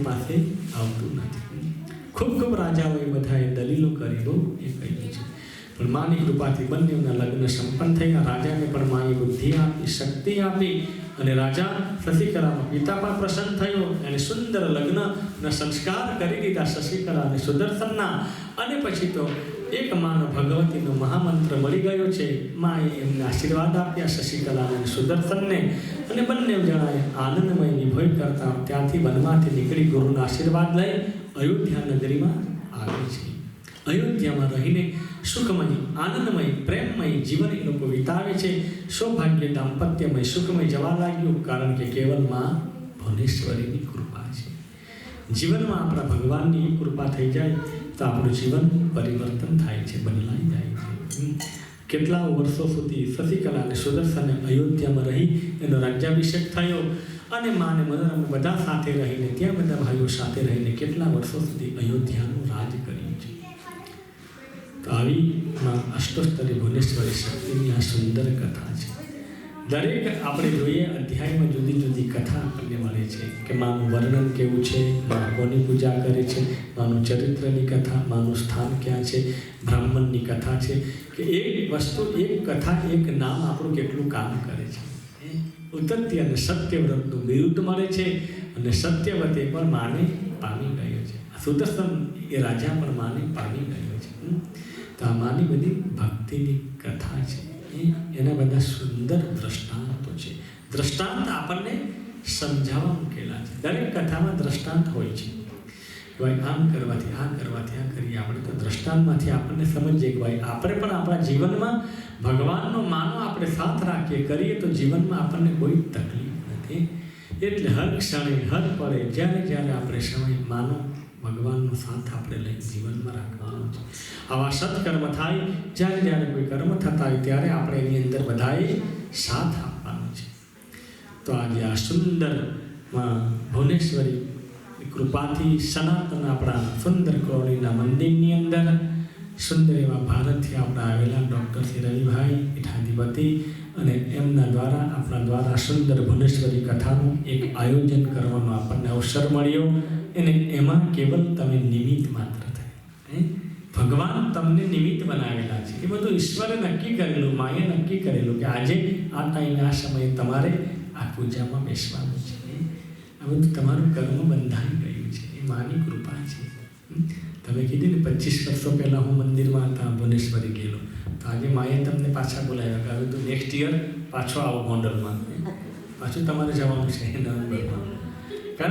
પાસે આવતું નથી. ખૂબ ખૂબ રાજાઓએ બધાએ દલીલો કરી બહુ એ કહ્યું છે, પણ માની કૃપાથી બંનેના લગ્ન સંપન્ન થયા. રાજાને પણ માએ બુદ્ધિ આપી, શક્તિ આપી અને રાજા શશિકલાના પિતા પણ પ્રસન્ન થયો. એને સુંદર લગ્નના સંસ્કાર કરી દીધા શશિકલા અને સુદર્શનના. અને પછી તો એક માનો ભગવતીનો મહામંત્ર મળી ગયો છે. માએ એમને આશીર્વાદ આપ્યા શશિકલા અને સુદર્શનને, અને બંને જણાએ આનંદમય નિભોય કરતા ત્યાંથી વનમાંથી નીકળી ગુરુના આશીર્વાદ લઈ અયોધ્યા નગરીમાં આવે છે. અયોધ્યામાં રહીને સુખમય, આનંદમય, પ્રેમમય જીવન એ લોકો વિતાવે છે. સૌભાગ્ય, દાંપત્યમય, સુખમય જવા લાગ્યું, કારણ કે કેવલ માં ભુવનેશ્વરીની કૃપા છે. જીવનમાં આપણા ભગવાનની કૃપા થઈ જાય તો આપણું જીવન પરિવર્તન થાય છે, બદલાઈ જાય છે. કેટલા વર્ષો સુધી શશિકલા અને સુદર્શને અયોધ્યામાં રહી એનો રાજ્યાભિષેક થયો, અને માને મદન બધા સાથે રહીને, ત્યાં બધા ભાઈઓ સાથે રહીને કેટલા વર્ષો સુધી અયોધ્યાનું રાજ કર્યું છે. તો આવી માં અષ્ટોત્તરી ભુવનેશ્વરી શક્તિની આ સુંદર કથા છે. દરેક આપણે જોઈએ અધ્યાયમાં જુદી જુદી કથા આપણને મળે છે કે માનું વર્ણન કેવું છે, મા કોની પૂજા કરે છે, માનું ચરિત્રની કથા, માનું સ્થાન ક્યાં છે, બ્રાહ્મણની કથા છે, કે એક વસ્તુ, એક કથા, એક નામ આપણું કેટલું કામ કરે છે. ઉત્તત્ય અને સત્યવ્રતનું બિરુદ મળે છે, અને સત્યવતે પણ માને પામી ગયો છે. સુદર્શન એ રાજા પણ માને પામી ગયો છે. તો આ માની બધી ભક્તિની કથા છે. એના બધા સુંદર દ્રષ્ટાંતો છે. દ્રષ્ટાંત આપણને સમજાવવા મૂકેલા છે. દરેક કથામાં દ્રષ્ટાંત હોય છે. ભાઈ આમ કરવાથી, આ કરવાથી, આ કરીએ આપણે, તો દ્રષ્ટાંતમાંથી આપણને સમજીએ કે ભાઈ આપણે પણ આપણા જીવનમાં ભગવાનનો માનો આપણે સાથ રાખીએ, કરીએ તો જીવનમાં આપણને કોઈ તકલીફ નથી. એટલે હર ક્ષણે, હર પળે, જ્યારે જ્યારે આપણે સમય માનો ભગવાનનો સાથ આપણે લઈ જીવનમાં રાખવાનો છે. આવા સત્કર્મ થાય, જ્યારે જ્યારે કોઈ કર્મ થતા હોય ત્યારે આપણે એની અંદર બધાએ સાથ આપવાનો છે. તો આજે આ સુંદર ભુવનેશ્વરી કૃપાથી સનાતન આપણા સુંદર કોળીના મંદિરની અંદર સુંદર એવા ભારતથી આપણા આવેલા ડૉક્ટર શ્રી રવિભાઈ પીઠાધિપતિ અને એમના દ્વારા, આપણા દ્વારા સુંદર ભુવનેશ્વરી કથાનું એક આયોજન કરવાનો આપણને અવસર મળ્યો. અને એમાં કેવલ તમે નિમિત્ત માત્ર થાય. ભગવાન તમને નિમિત્ત બનાવેલા છે. એ બધું ઈશ્વરે નક્કી કરેલું, માએ નક્કી કરેલું કે આજે આ ટાઈમે, આ સમયે તમારે આ પૂજામાં બેસવાનું છે. આ બધું તમારું કર્મ બંધાઈ ગયું છે. એ માની કૃપા છે. તમે કીધું ને 25 વર્ષો પહેલાં હું મંદિરમાં હતા, ભુવનેશ્વરી ગયેલો, તો આજે માએ તમને પાછા બોલાવ્યા કે હવે તો નેક્સ્ટ યર પાછો આવો ગોંડલમાં, પાછું તમારે જવાનું છે નવેમ્બરમાં.